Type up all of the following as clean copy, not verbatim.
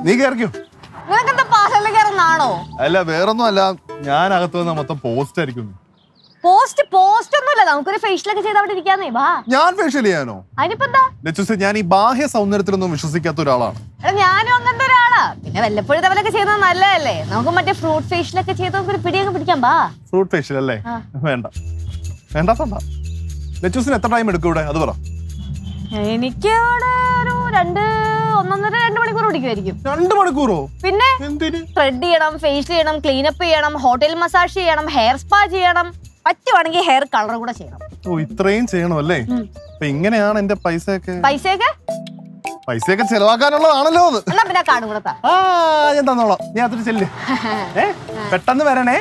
നീ കേറിക്കോ. അല്ല വേറൊന്നും അല്ല, ഞാൻ അകത്ത് വന്ന മൊത്തം പോസ്റ്റ് ആയിരിക്കും. പോസ്റ്റ് ഒന്നുമില്ല, നമുക്കൊരു ഫേഷ്യലൊക്കെ ചെയ്ത് അവിടെ ഇരിക്കാന്നേ. വാ. ഞാൻ ഫേഷ്യൽ ചെയ്യാനോ? അതിനിപ്പെന്താ? ഞാൻ ഈ ബാഹ്യ സൗന്ദര്യത്തിലൊന്നും വിശ്വസിക്കാത്ത ഒരാളാണ്. ഞാനും അങ്ങനത്തെ ഒരാളാ. പിന്നെ വല്ലപ്പോഴും തവലൊക്കെ ചെയ്യുന്നത് നല്ലതല്ലേ. നമുക്ക് മറ്റേ ഫ്രൂട്ട് ഫേഷ്യലൊക്കെ ചെയ്ത് നമുക്കൊരു പിടിയൊക്കെ പിടിക്കാം. ബാ. ഫ്രൂട്ട് ഫേഷ്യൽ അല്ലേ? വേണ്ട വേണ്ടാത്തണ്ട. ലച്ചൂസിന് എത്ര ടൈം എടുക്കും ഇവിടെ, അത് പറ. എനിക്ക് ഇവിടെ ഒരു 1.5-2 മണിക്കൂർ പിടിക്കുമായിരിക്കും. 2 മണിക്കൂറോ? പിന്നെ ത്രെഡ് ചെയ്യണം, ഫേഷ്യൽ ചെയ്യണം, ക്ലീനപ്പ് ചെയ്യണം, ഹോട്ടൽ മസാജ് ചെയ്യണം, ഹെയർ സ്പാ ചെയ്യണം, പറ്റുവാണെങ്കിൽ ഹെയർ കളർ കൂടെ ചെയ്യണം. ഓ, ഇത്രയും ചെയ്യണോ അല്ലേ? അപ്പൊ ഇങ്ങനെയാണ് എന്റെ പൈസയൊക്കെ ചെലവാക്കാനുള്ളതാണല്ലോ അത്. പിന്നെ കാർഡ് കൂടെ ഞാൻ തന്നോളാം. നീ അതിന് ചെല്ല്. പെട്ടെന്ന് വരണേ.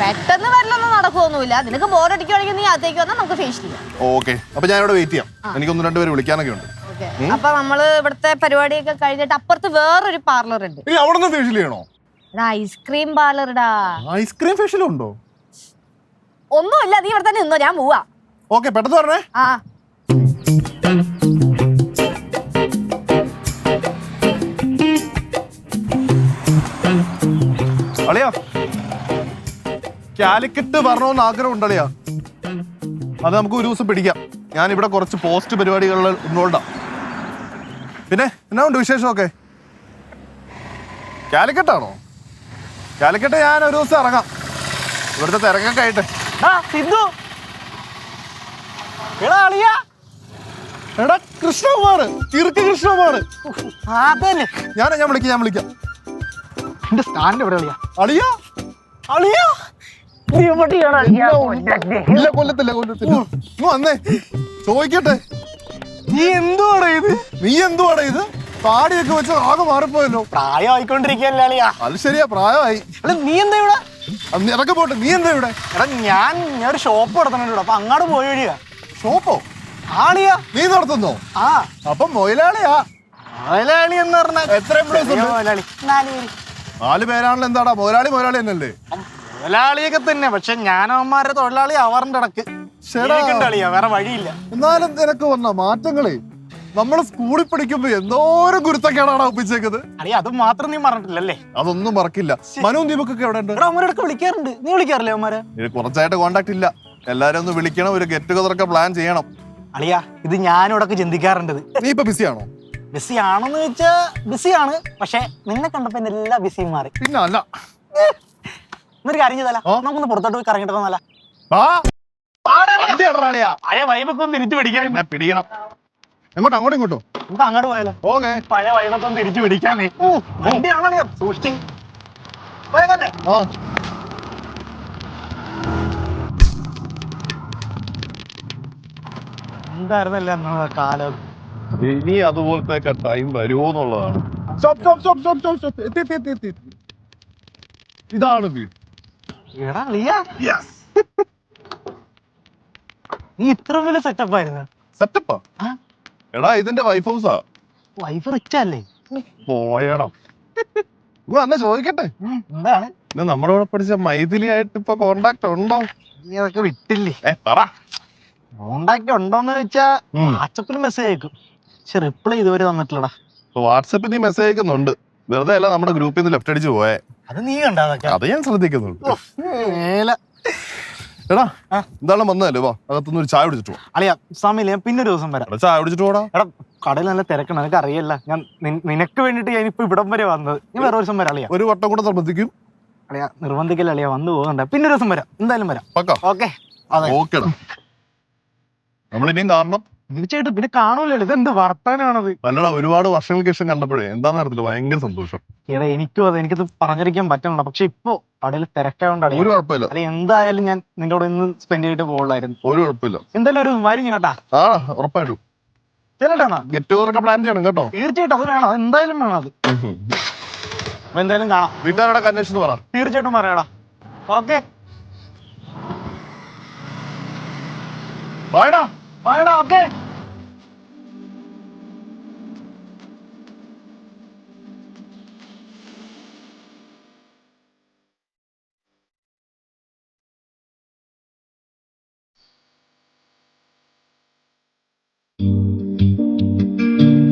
പെട്ടെന്ന് വരലൊന്നും നടക്കുമൊന്നുമില്ല. നിനക്ക് ബോറടിക്കുവാണെങ്കിൽ നീ അതേക്ക് വന്നാൽ നമുക്ക് ഫേഷ്യൽ ചെയ്യാം. ഓക്കെ, അപ്പൊ ഞാൻ ഇവിടെ വെയിറ്റ് ചെയ്യാം. എനിക്ക് 1-2 പേര് വിളിക്കാനൊക്കെ ഉണ്ട്. അപ്പൊ നമ്മള് ഇവിടുത്തെ പരിപാടിയൊക്കെ കഴിഞ്ഞിട്ട് അപ്പുറത്ത് വേറൊരു പാർലർ ഉണ്ട്. അവിടെ ഫേഷ്യൽ ചെയ്യണോ? ഐസ്ക്രീം പാർലർടാ. ഐസ്ക്രീം ഫേഷ്യൽ ഉണ്ടോ? ഒന്നുമില്ല, നീ ഇവിടെ തന്നെ നിന്നോ, ഞാൻ പോവാ. ഓക്കെ, പെട്ടെന്ന് പറഞ്ഞേ. അളിയാ, കാലിക്കറ്റ് വരണമെന്ന് ആഗ്രഹം ഉണ്ടളിയാ. അത് നമുക്ക് ഒരു ദിവസം പിടിക്കാം. ഞാൻ ഇവിടെ കുറച്ച് പോസ്റ്റ് പരിപാടികളിൽ ഇൻവോൾവാ. പിന്നെ എന്നാ ഉണ്ട് വിശേഷമൊക്കെ? കാലിക്കറ്റാണോ? കാലിക്കറ്റ് ഞാൻ ഒരു ദിവസം ഇറങ്ങാം. ഇവിടുത്തെ തിരക്കൊക്കെ ആയിട്ട്. എടാ കൃഷ്ണകുമാർ, കിറുക്ക് കൃഷ്ണകുമാർ. ഞാൻ വിളിക്കാം. എന്റെ സ്റ്റാൻഡ് എവിടെ? അളിയാ കൊല്ലത്തില്ല. വന്നേ ചോദിക്കട്ടെ, നീ എന്തുവാടാ ഇത്? താടിയൊക്കെ വെച്ച് ആകെ മാറിപ്പോയല്ലോ. പ്രായമായിക്കൊണ്ടിരിക്കല്ലേ അളിയാ? അത് ശരിയാ, പ്രായമായി. നീ എന്താ ഇവിടെ? ഇറക്കെ പോട്ടെ, നീ എന്താ ഇവിടെ? എടാ ഞാൻ ഒരു ഷോപ്പ് നടത്തുന്നുണ്ട്. അപ്പൊ അങ്ങോട്ട് പോയി വഴിയാ. ഷോപ്പോ? ആളിയാ. നീ നടത്തുന്നോ? അപ്പൊ മൊയിലാളിയാ? മൊയിലാളി എന്ന് പറഞ്ഞാൽ എത്ര എംപ്ലോയീസ് ഉണ്ട്? 4 പേരാണല്ലോ. എന്താടാ മുതലാളി തന്നെയല്ലേ? മുതലാളിയൊക്കെ തന്നെ, പക്ഷെ ഞാനവന്മാരുടെ തൊഴിലാളി അവറിന്റെ ഇടക്ക് കളിയാ, വേറെ വഴിയില്ല. എന്നാലും നിനക്ക് വന്ന മാറ്റങ്ങളെ നമ്മള് സ്കൂളിൽ പഠിക്കുമ്പോ എന്തോരം ഗുരുത്തക്കേടാണ് ഒപ്പിച്ചേക്കുന്നത്. അളിയ അത് മാത്രം നീ മറന്നിട്ടില്ലല്ലേ? അതൊന്നും മറക്കില്ല. മനു ദീപക്കൊക്കെ എവിടെ ഉണ്ട്? അവന്മാരൊക്കെ വിളിക്കാറുണ്ട്. നീ വിളിക്കാറില്ലേ അവന്മാരെ? കുറച്ചായിട്ട് കോണ്ടാക്ട് ഇല്ല. എല്ലാരും ഒന്ന് വിളിക്കണം, ഒരു ഗെറ്റ് ടുഗദർ ഒക്കെ പ്ലാൻ ചെയ്യണം. അളിയ ഇത് ഞാനിവിടെ ചിന്തിക്കാറുണ്ട്. നീ ഇപ്പൊ ബിസിയാണോ? ബിസി ആണെന്ന് വെച്ചാ ബിസിയാണ്, പക്ഷെ നിന്നെ കണ്ടപ്പോ എല്ലാ ബിസിയും മാറി. പിന്നെ അല്ല, എന്നൊരു കാര്യം ചെയ്താലോ, നമുക്കൊന്ന് പുറത്തോട്ട് പോയി കറങ്ങിട്ടല്ല? പഴയ വൈബൊക്കെ ഒന്ന് തിരിച്ചു പിടിക്കാൻ. പിടിക്കണം. എങ്ങോട്ടോ? ഇങ്ങോട്ടോ? നമുക്ക് അങ്ങോട്ട് പോയാലോ? ഓക്കെ, പഴയ വൈബൊക്കെ ഒന്ന് തിരിച്ചു പിടിക്കാനേ. വണ്ടിയാണോ സൂക്ഷിച്ച് എന്തായിരുന്നല്ലേ നമ്മളെ കാലം. ഇനി അതുപോലത്തെ ടൈം വരുമോ എന്നുള്ളതാണ്. ഇതാണ് വീട്. നീ ഇത്ര വലിയ സെറ്റപ്പ് ആയിരുന്നു? സെറ്റപ്പാ? എടാ ഇതിന്റെ വൈഫ് ഹൗസാ. വൈഫ് റിച്ച് അല്ലേ? പോയടാ. അന്ന് ചോദിക്കട്ടെ, എന്താണ് നമ്മുടെ കൂടെ പഠിച്ച മൈഥിലി ആയിട്ട് ഇപ്പൊ കോണ്ടാക്ട് ഉണ്ടോ? നീ അതൊക്കെ വിട്ടില്ലേ? പറ. കോണ്ടാക്ട് ഉണ്ടോന്ന് വെച്ചാ വാട്സപ്പിൽ മെസ്സേജ് അയക്കും, പക്ഷെ റിപ്ലൈ ഇതുവരെ തന്നിട്ടില്ലടാ. വാട്സപ്പിൽ നീ മെസ്സേജ് അയക്കുന്നുണ്ട്, വെറുതെ അല്ല നമ്മുടെ ഗ്രൂപ്പിൽ നിന്ന് ലെഫ്റ്റ് അടിച്ച് പോയേ. അത് നീ കണ്ടാ? അത് ഞാൻ ശ്രദ്ധിക്കുന്നുണ്ട്. എടാ എന്താണ് വന്നതല്ലേ, വാ അകത്തുനിന്ന് ഒരു ചായ കുടിച്ചിട്ട് പോവാ. അളിയാ സമയമില്ല, ഞാൻ പിന്നെ ഒരു ദിവസം വരാം. ചായ കുടിച്ചിട്ട് പോടാ. എടാ കടയിൽ നല്ല തിരക്കണം, നിനക്ക് അറിയില്ല. ഞാൻ നിനക്ക് വേണ്ടിട്ട് ഞാൻ ഇപ്പൊ ഇവിടം വരെ വന്നത്. ഞാൻ വേറെ ഒരു ദിവസം വരാം അളിയാ. ഒരു വട്ടം കൂടെ നിർബന്ധിക്കും അളിയാ? നിർബന്ധിക്കല്ല അളിയാ, വന്നു പോകുന്നുണ്ട്. പിന്നെ ഒരു ദിവസം വരാം, എന്തായാലും വരാം. ഓക്കെ ഓക്കെടാ. നമ്മളിനിയും കാണണം തീർച്ചയായിട്ടും. പിന്നെ കാണൂല്ലോ, ഇതെന്ത് വർത്താനാണത്? അല്ലടാ, ഒരുപാട് വർഷങ്ങൾക്ക് ശേഷം കണ്ടപ്പോഴേ എന്താന്ന് അറിയത്തില്ല, ഭയങ്കര സന്തോഷം. എടാ എനിക്കും അതെ, എനിക്കത് പറഞ്ഞിരിക്കാൻ പറ്റണല്ലോ, പക്ഷെ ഇപ്പൊ കടയിൽ തിരക്കായോണ്ടാണ്. ഒരു കുഴപ്പമില്ല. അല്ലെ എന്തായാലും ഞാൻ നിന്റെ കൂടെ ഇന്ന് സ്പെൻഡ് ചെയ്തിട്ട് പോകുള്ളായിരുന്നു. ഒരു കുഴപ്പമില്ല. എന്തായാലും ഒരു വരും കേട്ടാ. ഉറപ്പായിട്ടും ചെല്ലട്ടാ. ഗെറ്റ് ടുഗദർ പ്ലാൻ ചെയ്യണം കേട്ടോ. തീർച്ചയായിട്ടും അത് വേണം, എന്തായാലും വേണം അത്. എന്തായാലും കാണാം. വീട്ടുകാരുടെ അന്വേഷിച്ച് പറ. തീർച്ചയായിട്ടും പറയാടാ. ഓക്കെ ബൈഡാ. ഓക്കെ.